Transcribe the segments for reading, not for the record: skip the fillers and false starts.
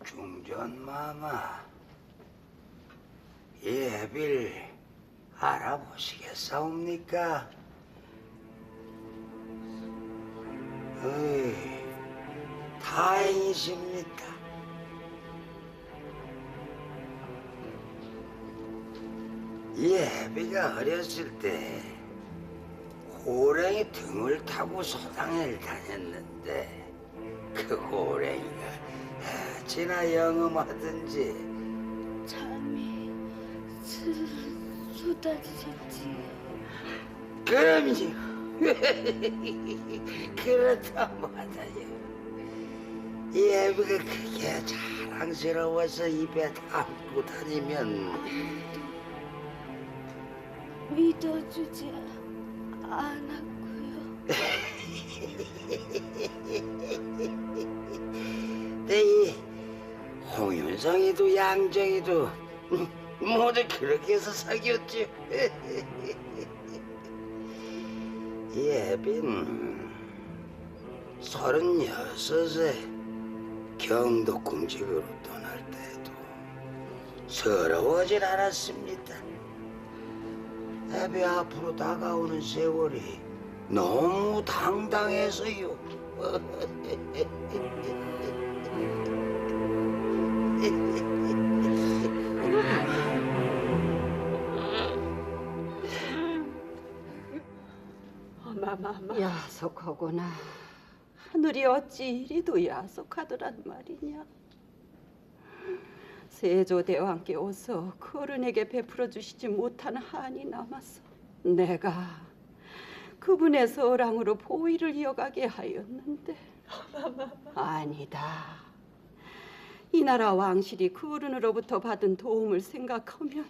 중전마마, 이 애비를 알아보시겠사옵니까? 다행이십니다. 이 애비가 어렸을 때 호랭이 등을 타고 소당을 다녔는데 그 호랭이가 어찌나 영음하든지 잠이 쏟아지셨지. 그럼요. 그렇다 마다요. 이 애비가 그게 자랑스러워서 입에 담고 다니면 믿어주지 않았고요. 근데 이 홍윤성이도 양정이도 모두 그렇게 해서 사귀었지. 이 애비는 36에 경독궁직으로 떠날 때도 서러워질 않았습니다. 애비 앞으로 다가오는 세월이 너무 당당해서요. 마마. 야속하구나. 하늘이 어찌 이리도 야속하더란 말이냐. 세조대왕께 오서 그 어른에게 베풀어 주시지 못한 한이 남았어. 내가 그분의 서랑으로 보위를 이어가게 하였는데 아니다. 이 나라 왕실이 그 어른으로부터 받은 도움을 생각하면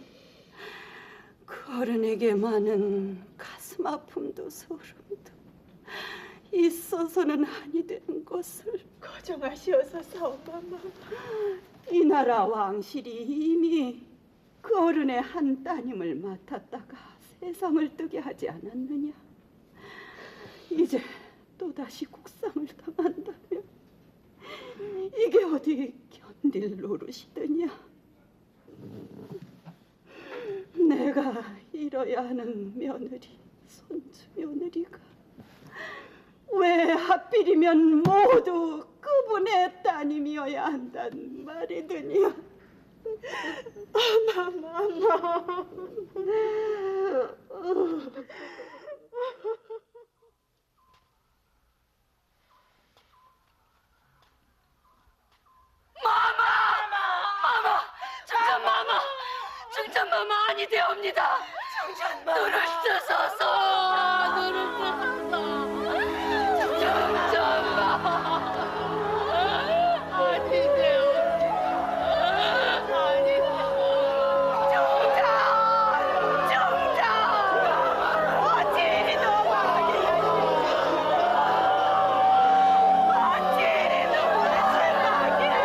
그 어른에게만은 가슴 아픔도 소름도 있어서는 아니 되는 것을 거정하시옵소서. 이 나라 왕실이 이미 그 어른의 한 따님을 맡았다가 세상을 뜨게 하지 않았느냐. 이제 또다시 국상을 당한다면 이게 어디 견딜 노릇이더냐. 내가 잃어야 하는 며느리, 손주 며느리가 왜 하필이면 모두 그분의 따님이어야 한다는 말이더냐. 마마. 중전마마 아니 되옵니다. 눈을 뜨소서. 눈을 뜨소서. 중전마마 아니 되옵니다. 아니 중전 어찌 이리 너무하게 어찌 이리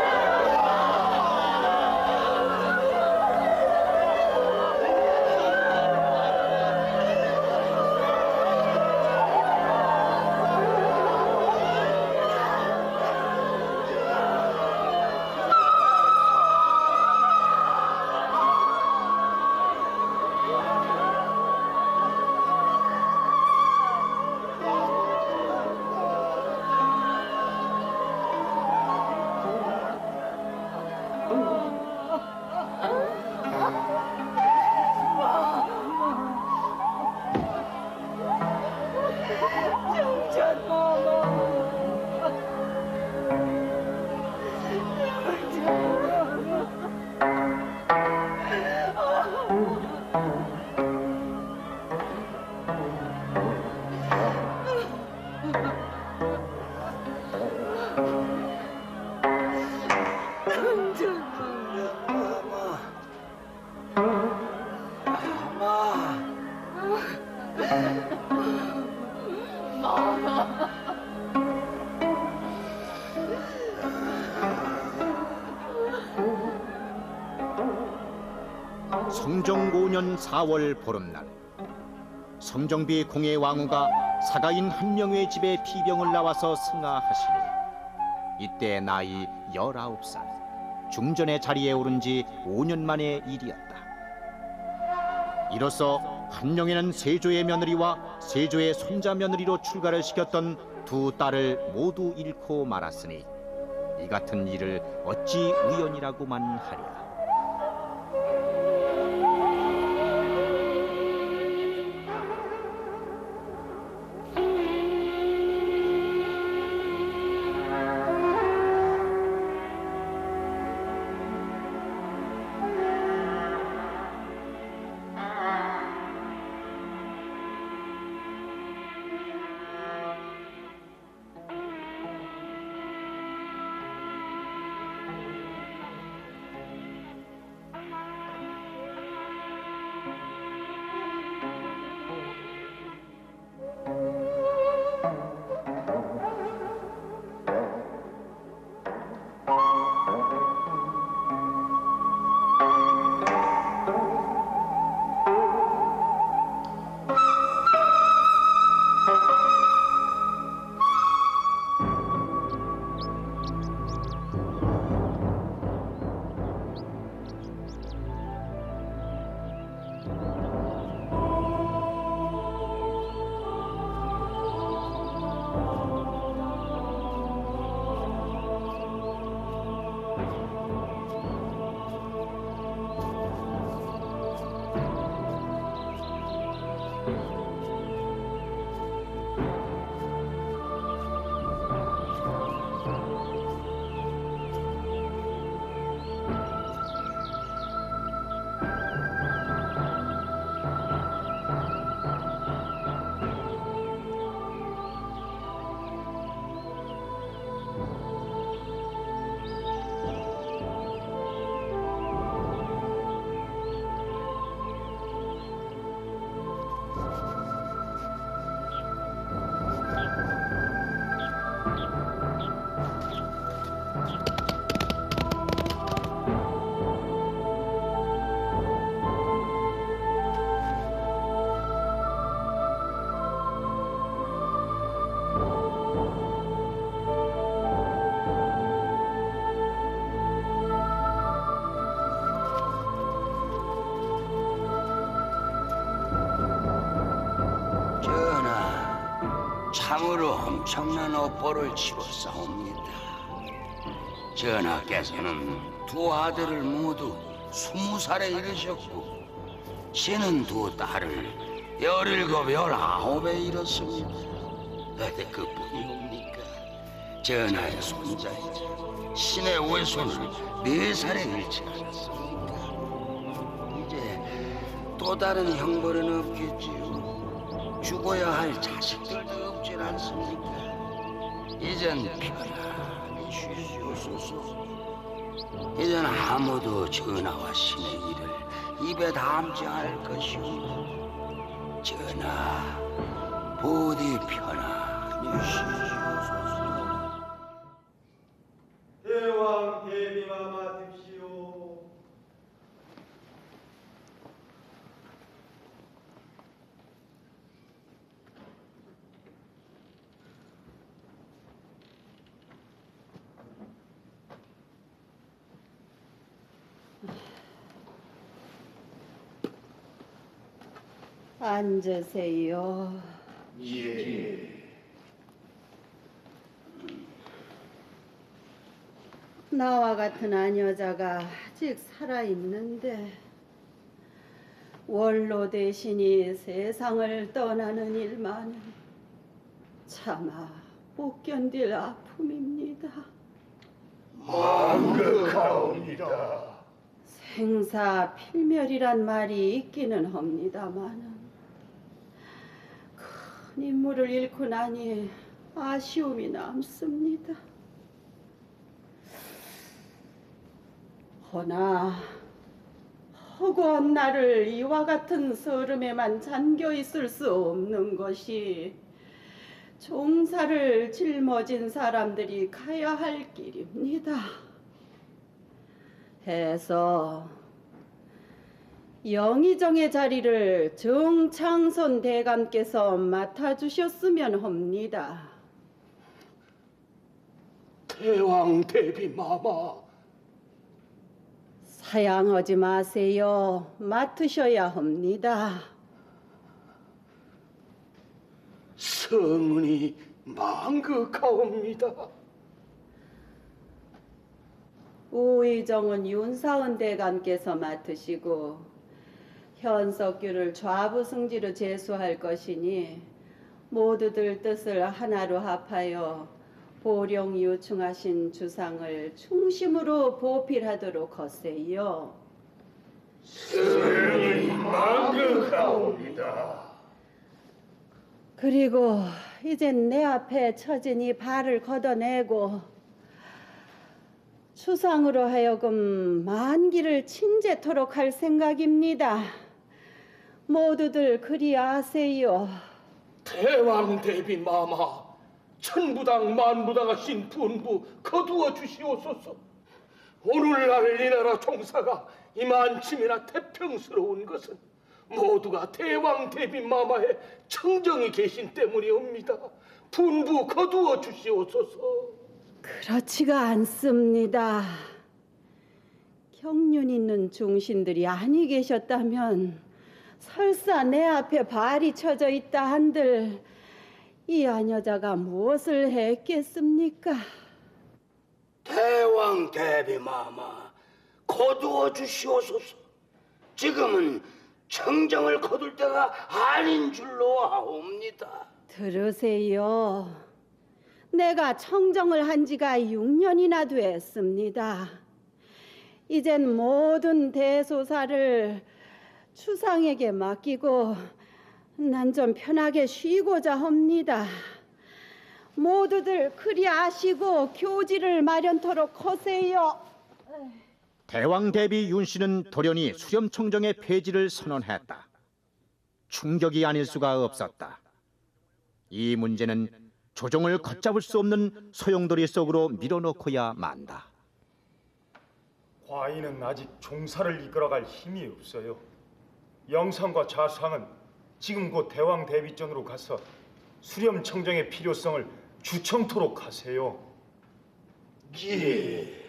너무하게 성종 5년 4월 보름날 성종비 공예 왕후가 사가인 한 명의 집에 피병을 나와서 승하하시니 이때 나이 19살. 중전의 자리에 오른 지 5년 만의 일이었다. 이로써 한영에는 세조의 며느리와 세조의 손자 며느리로 출가를 시켰던 두 딸을 모두 잃고 말았으니 이 같은 일을 어찌 우연이라고만 하랴. 참으로 엄청난 업보를 치렀사옵니다. 전하께서는 두 아들을 모두 20살에 이르셨고 신은 두 딸을 17, 19에 이뤘습니다. 어디 그뿐이옵니까? 전하의 손자이자 신의 외손을 4살에 잃지 않았습니까? 이제 또 다른 형벌은 없겠지요. 죽어야 할 자식들도 없질 않습니까? 이젠 편안히 쉬시옵소서. 이젠 아무도 전하와 신의 일을 입에 담지 않을 것이오니 전하 부디 편안히 쉬시옵소서. 대왕 대비마마 듭시오. 앉으세요. 예. 나와 같은 아녀자가 아직 살아있는데 원로 대신이 세상을 떠나는 일만은 차마 못 견딜 아픔입니다. 망극하옵니다. 생사필멸이란 말이 있기는 합니다마는 큰 인물을 잃고 나니 아쉬움이 남습니다. 허나 허구한 나를 이와 같은 서름에만 잠겨 있을 수 없는 것이 종사를 짊어진 사람들이 가야 할 길입니다. 해서 영의정의 자리를 정창선 대감께서 맡아주셨으면 합니다. 대왕 대비마마, 사양하지 마세요. 맡으셔야 합니다. 성은이 망극하옵니다. 우의정은 윤사은 대감께서 맡으시고 현석규를 좌부승지로 제수할 것이니 모두들 뜻을 하나로 합하여 보령 요청하신 주상을 충심으로 보필하도록 하세요. 성은이 망극하옵니다. 그리고 이젠 내 앞에 처진 이 발을 걷어내고 추상으로 하여금 만기를 친제토록 할 생각입니다. 모두들 그리 아세요. 대왕 대비 마마, 천부당 만부당하신 분부 거두어 주시옵소서. 오늘날 이 나라 종사가 이만침이나 태평스러운 것은 모두가 대왕 대비 마마의 청정이 계신 때문이옵니다. 분부 거두어 주시옵소서. 그렇지가 않습니다. 경륜 있는 중신들이 아니 계셨다면 설사 내 앞에 발이 쳐져 있다 한들 이 아녀자가 무엇을 했겠습니까? 대왕 대비마마 거두어 주시옵소서. 지금은 청정을 거둘 때가 아닌 줄로 아옵니다. 들으세요. 내가 청정을 한 지가 6년이나 됐습니다. 이젠 모든 대소사를 추상에게 맡기고 난 좀 편하게 쉬고자 합니다. 모두들 그리 아시고 교지를 마련토록 하세요. 대왕 대비 윤씨는 돌연히 수렴청정의 폐지를 선언했다. 충격이 아닐 수가 없었다. 이 문제는 조정을 걷잡을 수 없는 소용돌이 속으로 밀어넣고야 만다. 과인은 아직 종사를 이끌어갈 힘이 없어요. 영상과 좌상은 지금 곧 대왕 대비전으로 가서 수렴청정의 필요성을 주청토록 하세요. 예.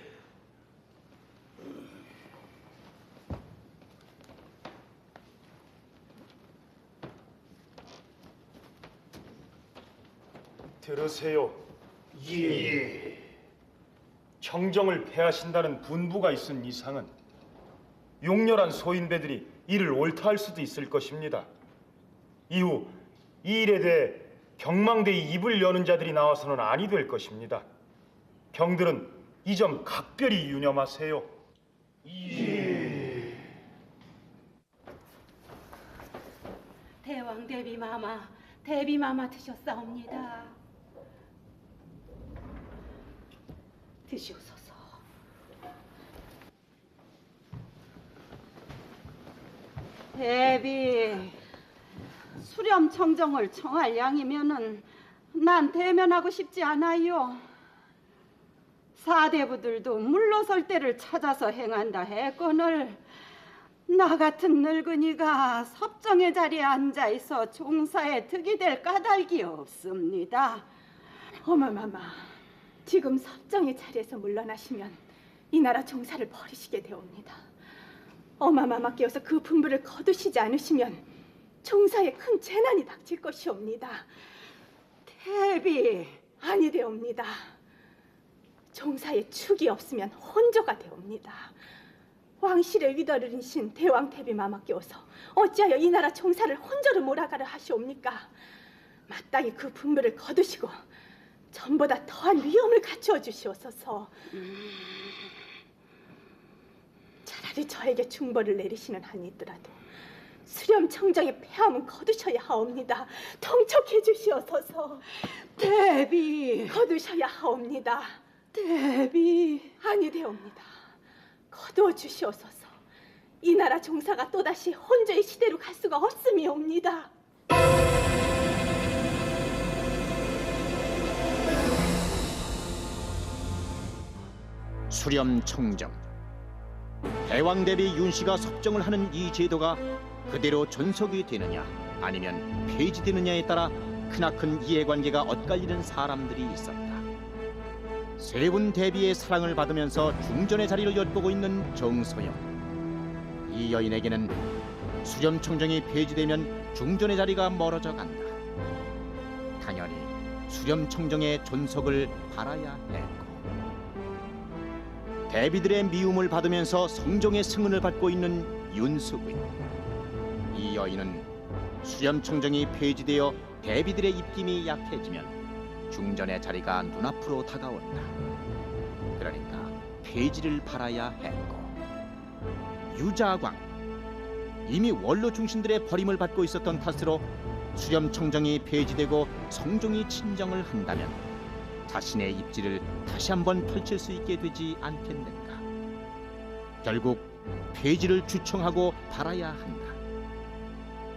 들으세요. 예. 청정을 폐하신다는 분부가 있은 이상은 용렬한 소인배들이 이를 옳다할 수도 있을 것입니다. 이후 이 일에 대해 경망대의 입을 여는 자들이 나와서는 아니 될 것입니다. 경들은 이 점 각별히 유념하세요. 예. 대왕 대비마마, 대비마마 드셨사옵니다. 드시옵소서. 대비, 수렴청정을 청할 양이면은 난 대면하고 싶지 않아요. 사대부들도 물러설 때를 찾아서 행한다 했거늘 나 같은 늙은이가 섭정의 자리에 앉아 있어 종사에 득이 될 까닭이 없습니다. 어머마마, 지금 섭정의 자리에서 물러나시면 이 나라 종사를 버리시게 되옵니다. 어마마마께서 그 분부를 거두시지 않으시면 종사에 큰 재난이 닥칠 것이옵니다. 대비, 아니 되옵니다. 종사에 축이 없으면 혼조가 되옵니다. 왕실의 위더르이신 대왕 대비마마께서 어찌하여 이 나라 종사를 혼조로 몰아가려 하시옵니까? 마땅히 그 분부를 거두시고 전보다 더한 위엄을 갖추어 주시옵소서. 차라리 저에게 중벌을 내리시는 한이 있더라도 수렴청정의 폐함은 거두셔야 하옵니다. 통촉해 주시옵소서. 대비, 거두셔야 하옵니다. 대비. 아니 되옵니다. 거두어 주시옵소서. 이 나라 종사가 또다시 혼조의 시대로 갈 수가 없음이옵니다. 수렴청정. 대왕 대비 윤씨가 섭정을 하는 이 제도가 그대로 존속이 되느냐 아니면 폐지되느냐에 따라 크나큰 이해관계가 엇갈리는 사람들이 있었다. 세분 대비의 사랑을 받으면서 중전의 자리를 엿보고 있는 정소영. 이 여인에게는 수렴청정이 폐지되면 중전의 자리가 멀어져 간다. 당연히 수렴청정의 존속을 바라야 했고, 대비들의 미움을 받으면서 성종의 승은을 받고 있는 윤숙의. 이 여인은 수렴청정이 폐지되어 대비들의 입김이 약해지면 중전의 자리가 눈앞으로 다가온다. 그러니까 폐지를 바라야 했고, 유자광, 이미 원로 중신들의 버림을 받고 있었던 탓으로 수렴청정이 폐지되고 성종이 친정을 한다면 자신의 입지를 다시 한번 펼칠 수 있게 되지 않겠는가. 결국 폐지를 주청하고 바라야 한다.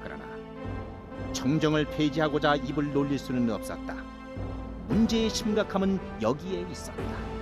그러나 청정을 폐지하고자 입을 놀릴 수는 없었다. 문제의 심각함은 여기에 있었다.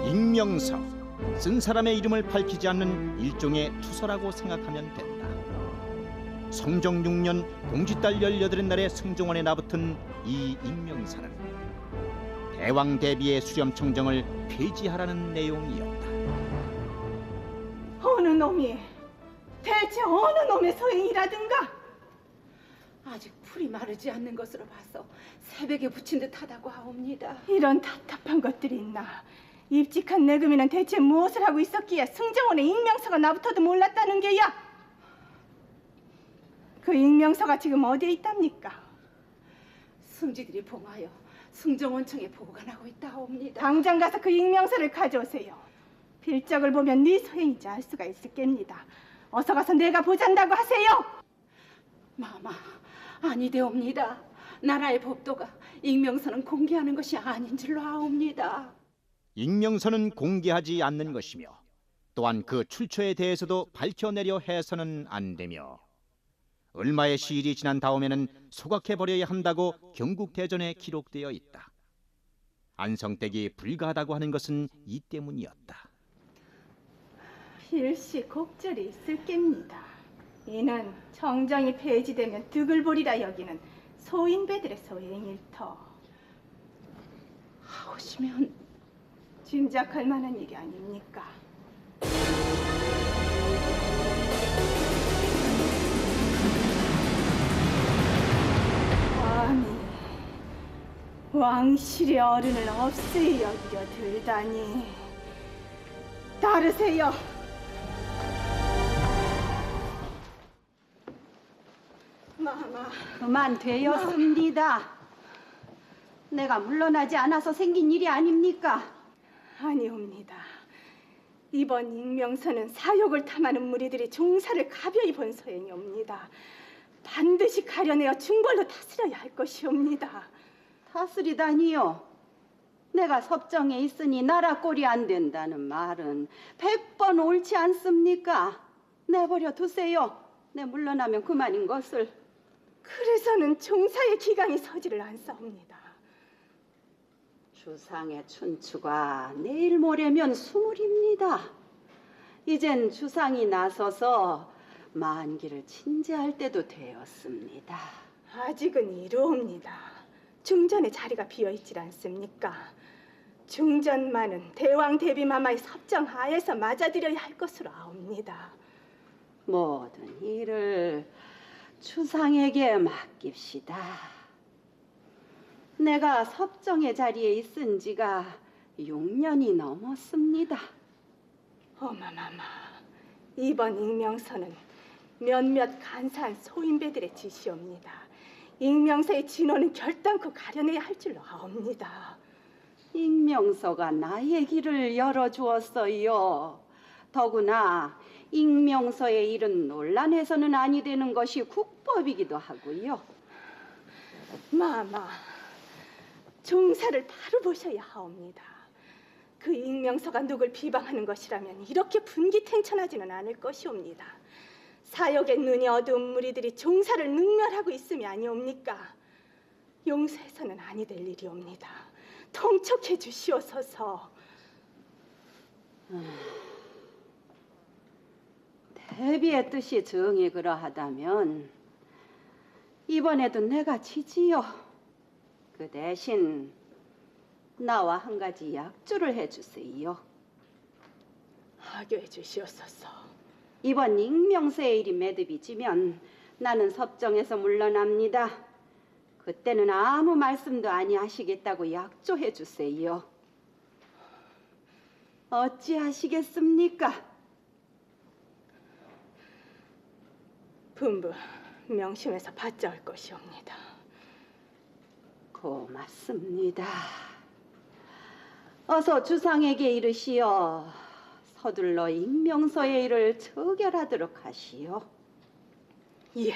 익명서, 쓴 사람의 이름을 밝히지 않는 일종의 투서라고 생각하면 된다. 성종 6년 공지달 18의 날에 승종원에 나붙은 이 익명서는 대왕 대비의 수렴청정을 폐지하라는 내용이었다. 어느 놈이, 대체 어느 놈의 소행이라든가? 아직 풀이 마르지 않는 것으로 봐서 새벽에 붙인 듯하다고 하옵니다. 이런 답답한 것들이 있나? 입직한 내금이는 대체 무엇을 하고 있었기에 승정원에 익명서가 나부터도 몰랐다는 게야? 그 익명서가 지금 어디에 있답니까? 승지들이 봉하여 승정원청에 보관하고 있다 하옵니다. 당장 가서 그 익명서를 가져오세요. 필적을 보면 네 소행이지 알 수가 있을 겁니다. 어서 가서 내가 보잔다고 하세요. 마마, 아니되옵니다. 나라의 법도가 익명서는 공개하는 것이 아닌 줄로 아옵니다. 익명서는 공개하지 않는 것이며 또한 그 출처에 대해서도 밝혀내려 해서는 안 되며 얼마의 시일이 지난 다음에는 소각해버려야 한다고 경국대전에 기록되어 있다. 안성댁이 불가하다고 하는 것은 이 때문이었다. 일시곡절이 있을 겁니다. 이는 청정이 폐지되면 득을 보리라 여기는 소인배들의 소행일 터. 하오시면 짐작할 만한 일이 아닙니까? 감히 왕실의 어른을 없이 여기려 들다니. 따르세요. 마마, 그만 되었습니다. 내가 물러나지 않아서 생긴 일이 아닙니까? 아니옵니다. 이번 익명서는 사욕을 탐하는 무리들이 종사를 가벼이 본 소행이옵니다. 반드시 가려내어 중벌로 다스려야 할 것이옵니다. 다스리다니요. 내가 섭정에 있으니 나라 꼴이 안 된다는 말은 100번 옳지 않습니까? 내버려 두세요. 내 물러나면 그만인 것을. 그래서는 종사의 기강이 서지를 않사옵니다. 주상의 춘추가 내일 모레면 수물입니다. 이젠 주상이 나서서 만기를 친제할 때도 되었습니다. 아직은 이루옵니다. 중전의 자리가 비어있질 않습니까? 중전만은 대왕 대비마마의 섭정하에서 맞아들여야 할 것으로 아옵니다. 모든 일을 주상에게 맡깁시다. 내가 섭정의 자리에 있은 지가 6년이 넘었습니다. 어마마마, 이번 익명서는 몇몇 간사한 소인배들의 지시옵니다. 익명서의 진원은 결단코 가려내야 할 줄로 아옵니다. 익명서가 나의 길을 열어주었어요. 더구나 익명서의 일은 논란해서는 아니 되는 것이 국법이기도 하고요. 마마, 종사를 바로 보셔야 하옵니다. 그 익명서가 누굴 비방하는 것이라면 이렇게 분기탱천하지는 않을 것이옵니다. 사역의 눈이 어두운 무리들이 종사를 능멸하고 있음이 아니옵니까? 용서해서는 아니 될 일이옵니다. 통촉해 주시옵소서. 대비의 뜻이 정이 그러하다면 이번에도 내가 지지요. 그 대신 나와 한 가지 약주를 해주세요. 하교해 주시옵소서. 이번 익명서의 일이 매듭이 지면 나는 섭정에서 물러납니다. 그때는 아무 말씀도 아니하시겠다고 약조해 주세요. 어찌하시겠습니까? 분부 명심해서 받자할 것이옵니다. 고맙습니다. 어서 주상에게 이르시어 서둘러 익명서의 일을 처결하도록 하시오. 예.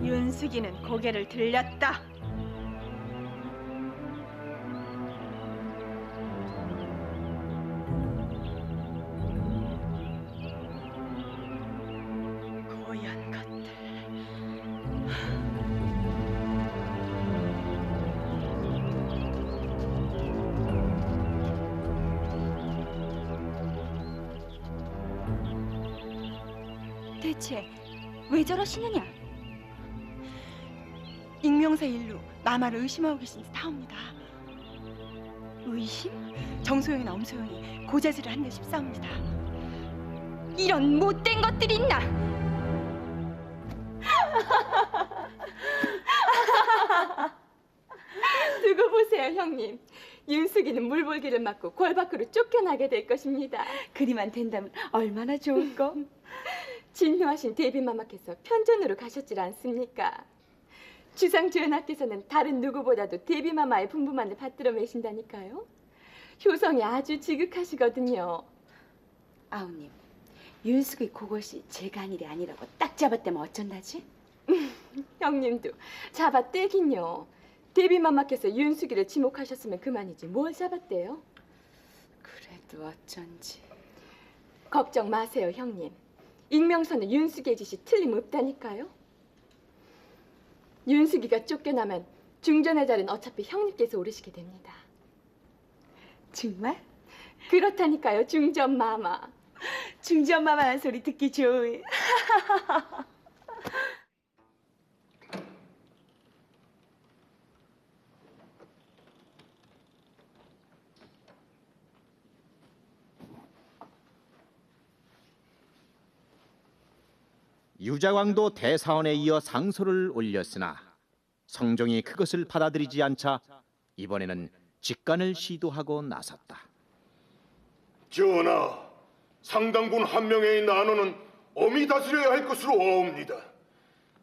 윤숙이는 고개를 들렸다. 고얀 것들. 대체 왜 저러시느냐? 익명서 일로 마마를 의심하고 계신 듯하옵니다. 의심? 정소영이나 엄소영이 고자질을 한 듯 싶사옵니다. 이런 못된 것들이 있나? 두고 보세요, 형님. 윤숙이는 물볼기를 맞고 골 밖으로 쫓겨나게 될 것입니다. 그리만 된다면 얼마나 좋을까? 진노하신 대비마마께서 편전으로 가셨질 않습니까? 주상 주연하께서는 다른 누구보다도 대비마마의 분부만을 받들어 매신다니까요. 효성이 아주 지극하시거든요. 아우님, 윤숙이 그것이 제가 한 일이 아니라고 딱 잡았다면 어쩐다지? 형님도 잡아떼긴요. 대비마마께서 윤숙이를 지목하셨으면 그만이지 뭘 잡았대요? 그래도 어쩐지. 걱정 마세요, 형님. 익명서는 윤숙이의 짓이 틀림없다니까요. 윤숙이가 쫓겨나면 중전의 자리는 어차피 형님께서 오르시게 됩니다. 정말? 그렇다니까요, 중전마마. 중전마마라는 소리 듣기 좋은. 유자왕도 대사원에 이어 상소를 올렸으나 성종이 그것을 받아들이지 않자 이번에는 직간을 시도하고 나섰다. 전하, 상당군 한 명의 난원은 엄히 다스려야 할 것으로 아옵니다.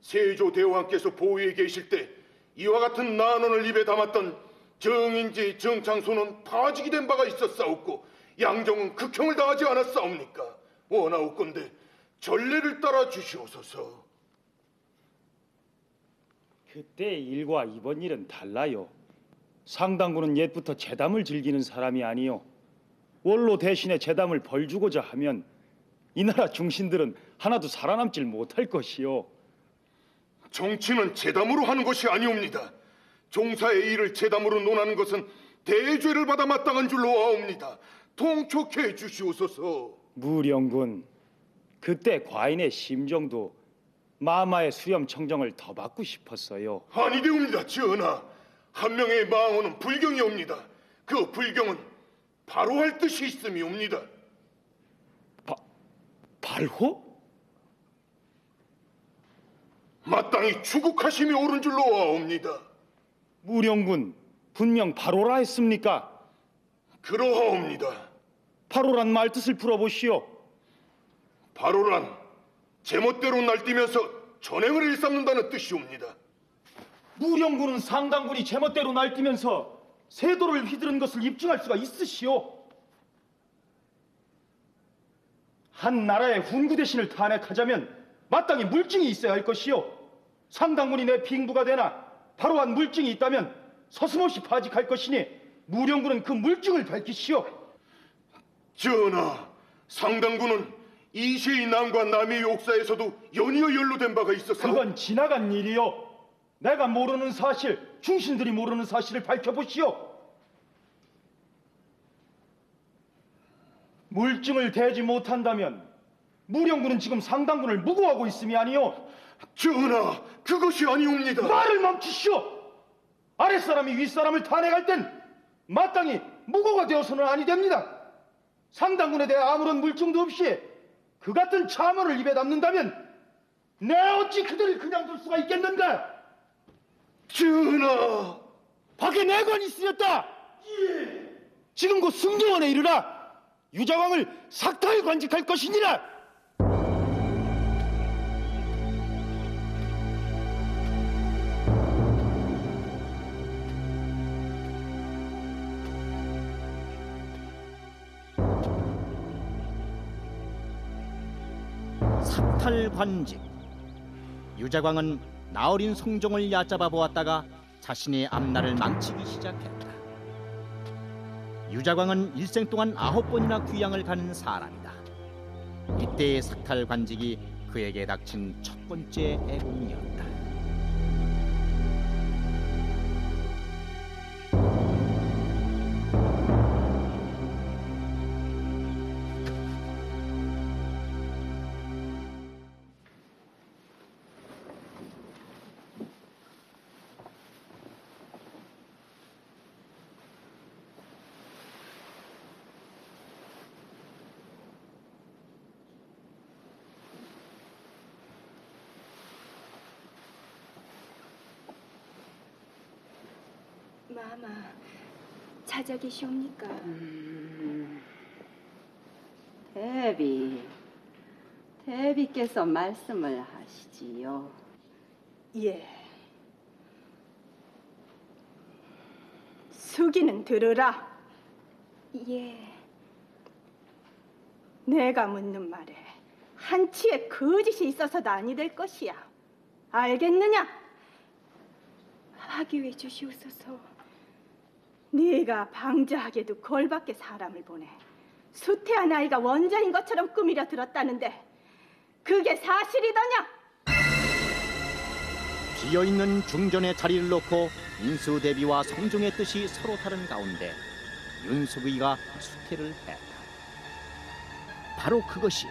세조 대왕께서 보위에 계실 때 이와 같은 난원을 입에 담았던 정인지 정창소는 파직이 된 바가 있었사옵고 양정은 극형을 당하지 않았사옵니까? 원하옵건대 전례를 따라 주시옵소서. 그때 일과 이번 일은 달라요. 상당군은 옛부터 제담을 즐기는 사람이 아니요. 원로 대신에 제담을 벌주고자 하면 이 나라 중신들은 하나도 살아남질 못할 것이요. 정치는 제담으로 하는 것이 아니옵니다. 종사의 일을 제담으로 논하는 것은 대죄를 받아 마땅한 줄로 아옵니다. 통촉해 주시옵소서. 무령군, 그때 과인의 심정도 마마의 수염 청정을 더 받고 싶었어요. 아니되옵니다, 전하. 한 명의 망호는 불경이옵니다. 그 불경은 바로 할 뜻이 있음이옵니다. 발호? 마땅히 추국하심이 옳은 줄로 아옵니다. 무령군, 분명 발호라 했습니까? 그러하옵니다. 바로란 말 뜻을 풀어보시오. 바로란 제멋대로 날뛰면서 전행을 일삼는다는 뜻이옵니다. 무령군은 상당군이 제멋대로 날뛰면서 세도를 휘두른 것을 입증할 수가 있으시오. 한 나라의 훈구 대신을 탄핵하자면 마땅히 물증이 있어야 할 것이요. 상당군이 내 빙부가 되나 바로한 물증이 있다면 서슴없이 파직할 것이니 무령군은 그 물증을 밝히시오. 전하, 상당군은 이시의 남과 남의 역사에서도 연이어 연루된 바가 있어서 그건 지나간 일이요. 내가 모르는 사실, 중신들이 모르는 사실을 밝혀보시오. 물증을 대지 못한다면 무령군은 지금 상당군을 무고하고 있음이 아니오. 전하, 그것이 아니옵니다. 말을 멈추시오. 아랫사람이 윗사람을 탄핵할 땐 마땅히 무고가 되어서는 아니 됩니다. 상당군에 대해 아무런 물증도 없이 그 같은 참언을 입에 담는다면 내 어찌 그들을 그냥 둘 수가 있겠는가? 전하, 밖에 내관이 쓰였다. 지금 곧 승정원에 이르라. 유자왕을 삭탈 관직할 것이니라. 삭탈 관직. 유자광은 나어린 성종을 얕잡아 보았다가 자신의 앞날을 망치기 시작했다. 유자광은 일생 동안 9번이나 귀양을 가는 사람이다. 이때의 삭탈 관직이 그에게 닥친 첫 번째 애공이었다. 마마, 자자 계시옵니까? 대비께서 말씀을 하시지요. 예. 수기는 들으라. 예. 내가 묻는 말에 한치의 거짓이 있어서도 아니 될 것이야. 알겠느냐? 화기해 주시옵소서. 네가 방자하게도 걸밖에 사람을 보내 수태한 아이가 원자인 것처럼 꾸미려 들었다는데 그게 사실이더냐? 비어있는 중전의 자리를 놓고 인수대비와 성종의 뜻이 서로 다른 가운데 윤숙의가 수태를 했다. 바로 그것이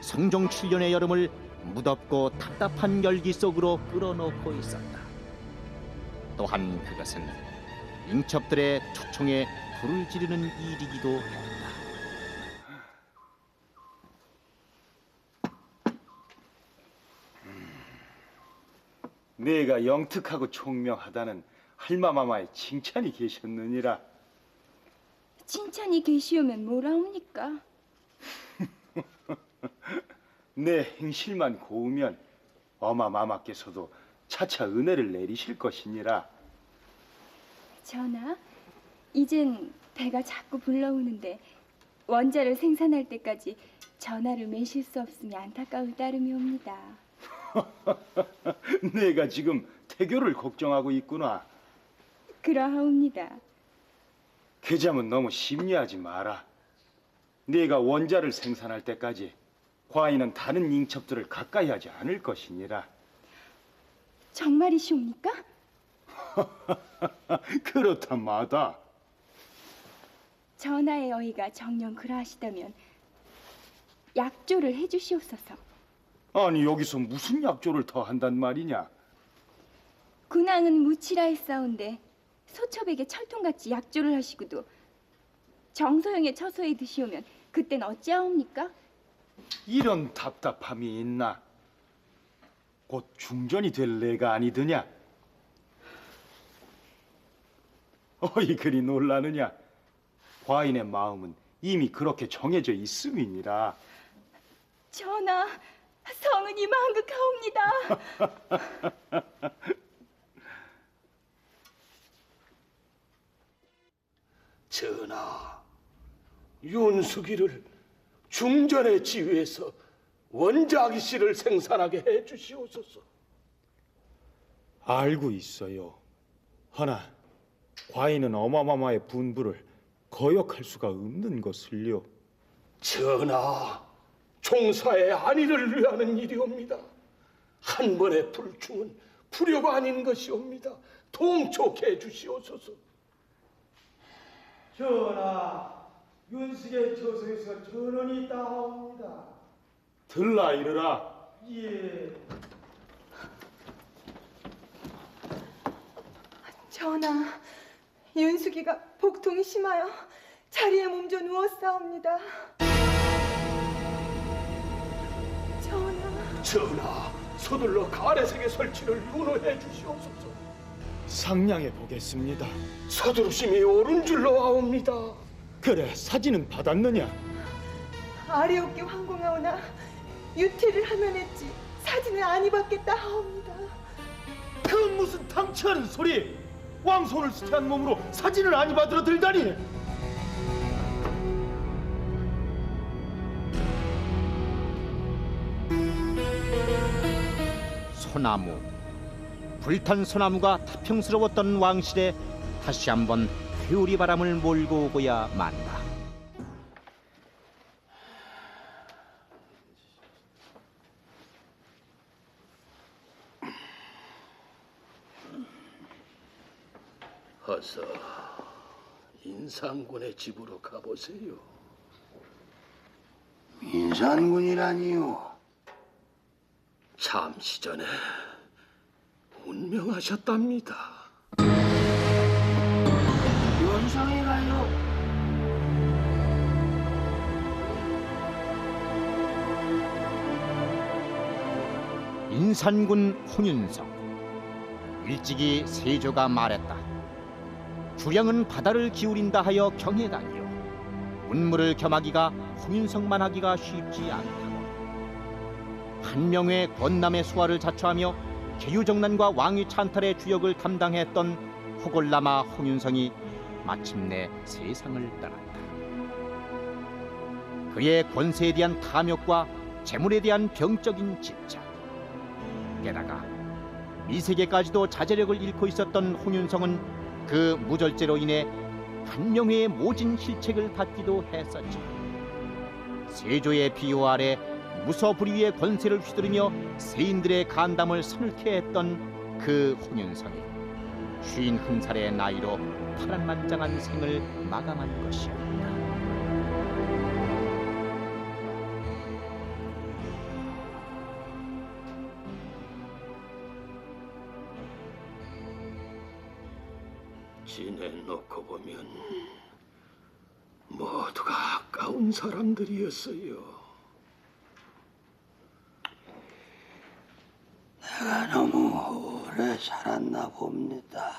성종 7년의 여름을 무덥고 답답한 열기 속으로 끌어놓고 있었다. 또한 그것은 인첩들의 초청에 불을 지르는 일이기도 했다. 내가 영특하고 총명하다는 할마마마의 칭찬이 계셨느니라. 칭찬이 계시오면 뭐라옵니까? 내 행실만 고우면 어마마마께서도 차차 은혜를 내리실 것이니라. 전하, 이젠 배가 자꾸 불러오는데 원자를 생산할 때까지 전하를 매실 수 없으니 안타까울 따름이옵니다. 내가 지금 태교를 걱정하고 있구나. 그러하옵니다. 괴잠은 너무 심리하지 마라. 네가 원자를 생산할 때까지 과인은 다른 인첩들을 가까이 하지 않을 것이니라. 정말이시옵니까? 그렇다 마다. 전하의 어이가 정녕 그러하시다면 약조를 해주시옵소서. 아니 여기서 무슨 약조를 더 한단 말이냐? 군왕은 무치라 했사온데 소첩에게 철통같이 약조를 하시고도 정소영의 처소에 드시오면 그땐 어찌하옵니까? 이런 답답함이 있나? 곧 중전이 될 내가 아니더냐? 어이 그리 놀라느냐? 과인의 마음은 이미 그렇게 정해져 있음이니라. 전하, 성은이 망극하옵니다. 전하, 윤숙이를 중전의 지위에서 원자기 씨를 생산하게 해주시옵소서. 알고 있어요. 허나 과인은 어마마마의 분부를 거역할 수가 없는 것을요. 전하, 종사의 안위를 위하는 일이옵니다. 한 번의 불충은 불효가 아닌 것이옵니다. 동촉해 해주시옵소서. 전하, 윤숙의 저승에서 전원이 따옵니다. 들라 이르라. 예. 전하, 윤숙이가 복통이 심하여 자리에 몸져 누웠사옵니다. 전하. 전하, 서둘러 가래색의 설치를 윤호해 주시옵소서. 상냥해 보겠습니다. 서두르심이 옳은 줄로 아옵니다. 그래, 사진은 받았느냐? 아래옵게 황공하오나 유태를 하면 했지 사진을 아니 받겠다 하옵니다. 그 무슨 당치하는 소리! 왕손을 수태한 몸으로 사진을 아니 받으러 들다니! 소나무. 불탄 소나무가 태평스러웠던 왕실에 다시 한번 회오리 바람을 몰고 오고야 만다. 어서 인산군의 집으로 가보세요. 인산군이라니요? 잠시 전에 운명하셨답니다. 윤성이가요? 인산군 홍윤성. 일찍이 세조가 말했다. 주량은 바다를 기울인다 하여 경해다니요, 운물을 겸하기가 홍윤성만 하기가 쉽지 않다고. 한명회 권남의 수하를 자처하며 계유정난과 왕위 찬탈의 주역을 담당했던 호골라마 홍윤성이 마침내 세상을 떠났다. 그의 권세에 대한 탐욕과 재물에 대한 병적인 집착, 게다가 미세계까지도 자제력을 잃고 있었던 홍윤성은 그 무절제로 인해 한명회의 모진 실책을 받기도 했었지. 세조의 비호 아래 무서불위의 권세를 휘두르며 세인들의 간담을 서늘케 했던 그 홍윤성이 51살의 나이로 파란만장한 생을 마감한 것이었다. 지내놓고 보면 모두가 아까운 사람들이었어요. 내가 너무 오래 살았나 봅니다.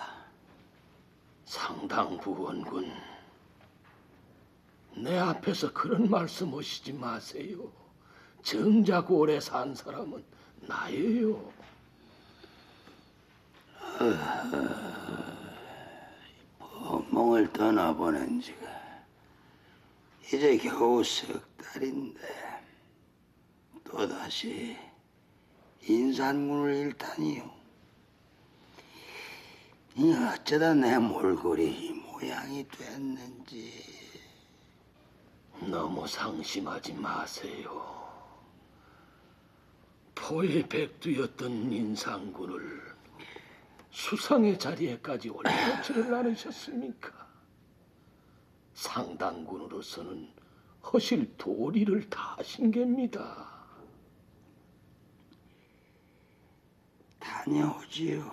상당부원군, 내 앞에서 그런 말씀 하시지 마세요. 정작 오래 산 사람은 나예요. 범몽을 떠나보낸 지가 이제 겨우 석 달인데 또다시 인산군을 잃다니요. 이 어쩌다 내 몰골이 이 모양이 됐는지. 너무 상심하지 마세요. 포의 백두였던 인산군을 수상의 자리에까지 올려놓지를 않으셨습니까? 상당군으로서는 허실 도리를 다 하신 겁니다. 다녀오지요.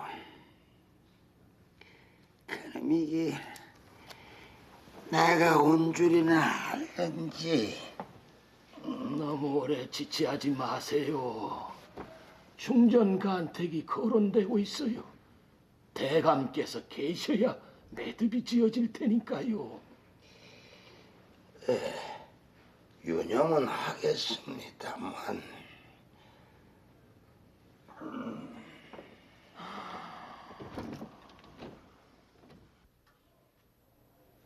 그럼 이게 내가 온 줄이나 알는지. 너무 오래 지체하지 마세요. 중전간택이 거론되고 있어요. 대감께서 계셔야 매듭이 지어질 테니까요. 유념은 하겠습니다만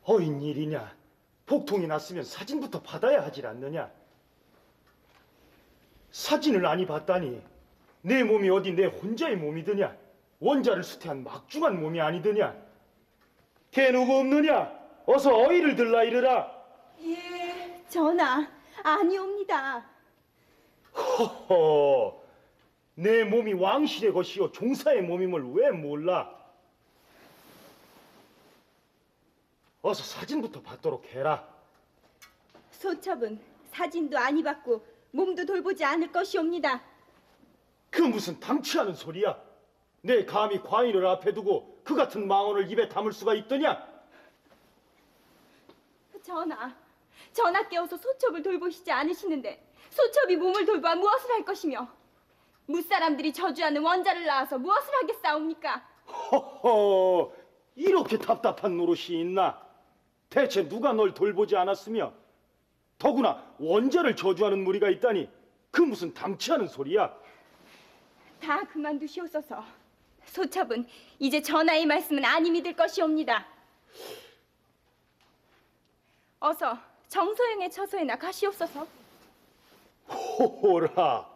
어인 일이냐? 복통이 났으면 사진부터 받아야 하질 않느냐? 사진을 아니 봤다니 내 몸이 어디 내 혼자의 몸이더냐? 원자를 수태한 막중한 몸이 아니더냐? 걔 누구 없느냐? 어서 어이를 들라 이르라. 예, 전하, 아니옵니다. 허허, 내 몸이 왕실의 것이요 종사의 몸임을 왜 몰라? 어서 사진부터 받도록 해라. 소첩은 사진도 아니 받고 몸도 돌보지 않을 것이옵니다. 그 무슨 당치하는 소리야? 내 감히 과인을 앞에 두고 그 같은 망언을 입에 담을 수가 있더냐? 전하, 전하께서 소첩을 돌보시지 않으시는데 소첩이 몸을 돌봐 무엇을 할 것이며 무사람들이 저주하는 원자를 낳아서 무엇을 하겠사옵니까? 허허, 이렇게 답답한 노릇이 있나? 대체 누가 널 돌보지 않았으며 더구나 원자를 저주하는 무리가 있다니 그 무슨 당치하는 소리야? 다 그만두시옵소서. 소첩은 이제 전하의 말씀은 아니 믿을 것이옵니다. 어서 정소영의 처소에나 가시옵소서. 호호라.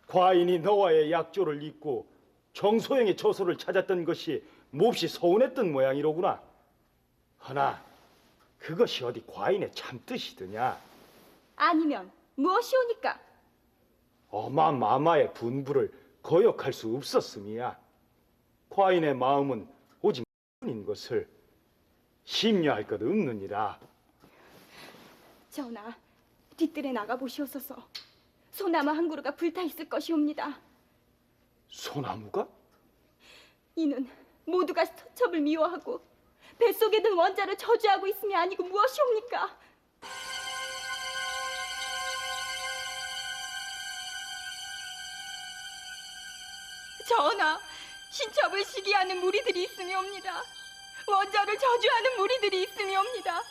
과인이 너와의 약조를 잊고 정소영의 처소를 찾았던 것이 몹시 서운했던 모양이로구나. 허나 그것이 어디 과인의 참뜻이더냐? 아니면 무엇이오니까? 어마마마의 분부를 거역할 수 없었음이야. 과인의 마음은 오직 뿐인 것을 심려할 것 없느니라. 전하, 뒤뜰에 나가 보시옵소서. 소나무 한 그루가 불타 있을 것이옵니다. 소나무가? 이는 모두가 소첩을 미워하고 뱃속에 든 원자를 저주하고 있음이 아니고 무엇이옵니까? 전하, 신첩을 시기하는 무리들이 있으니옵니다. 원자를 저주하는 무리들이 있으니옵니다.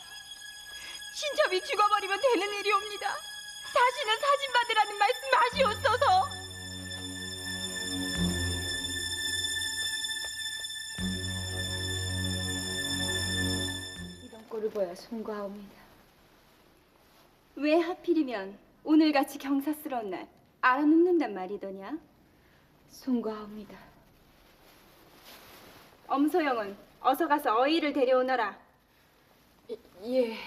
신첩이 죽어버리면 되는 일이옵니다. 다시는 사진 받으라는 말씀 하시옵소서. 이런 꼴을 보여 송구하옵니다. 왜 하필이면 오늘같이 경사스러운 날 알아눕는단 말이더냐? 송구하옵니다. 엄소영은 어서 가서 어이를 데려오너라. 예.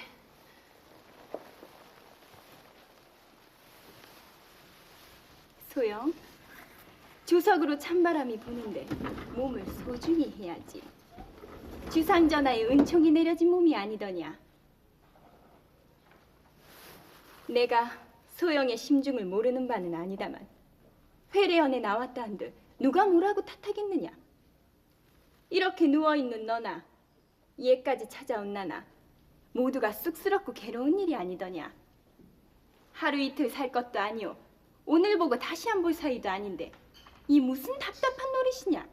소영, 주석으로 찬바람이 부는데 몸을 소중히 해야지. 주상전하의 은총이 내려진 몸이 아니더냐. 내가 소영의 심중을 모르는 바는 아니다만 회례연에 나왔다 한들 누가 뭐라고 탓하겠느냐. 이렇게 누워있는 너나 얘까지 찾아온 나나 모두가 쑥스럽고 괴로운 일이 아니더냐. 하루 이틀 살 것도 아니오 오늘 보고 다시 안 볼 사이도 아닌데 이 무슨 답답한 노릇이냐.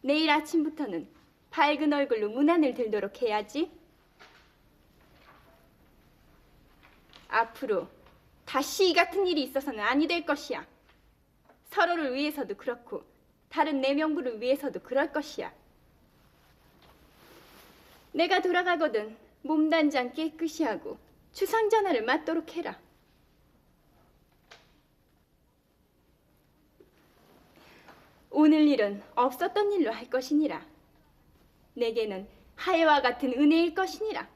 내일 아침부터는 밝은 얼굴로 문안을 들도록 해야지. 앞으로 다시 이 같은 일이 있어서는 아니 될 것이야. 서로를 위해서도 그렇고 다른 내 명부를 위해서도 그럴 것이야. 내가 돌아가거든 몸단장 깨끗이 하고 주상전하를 맡도록 해라. 오늘 일은 없었던 일로 할 것이니라. 내게는 하해와 같은 은혜일 것이니라.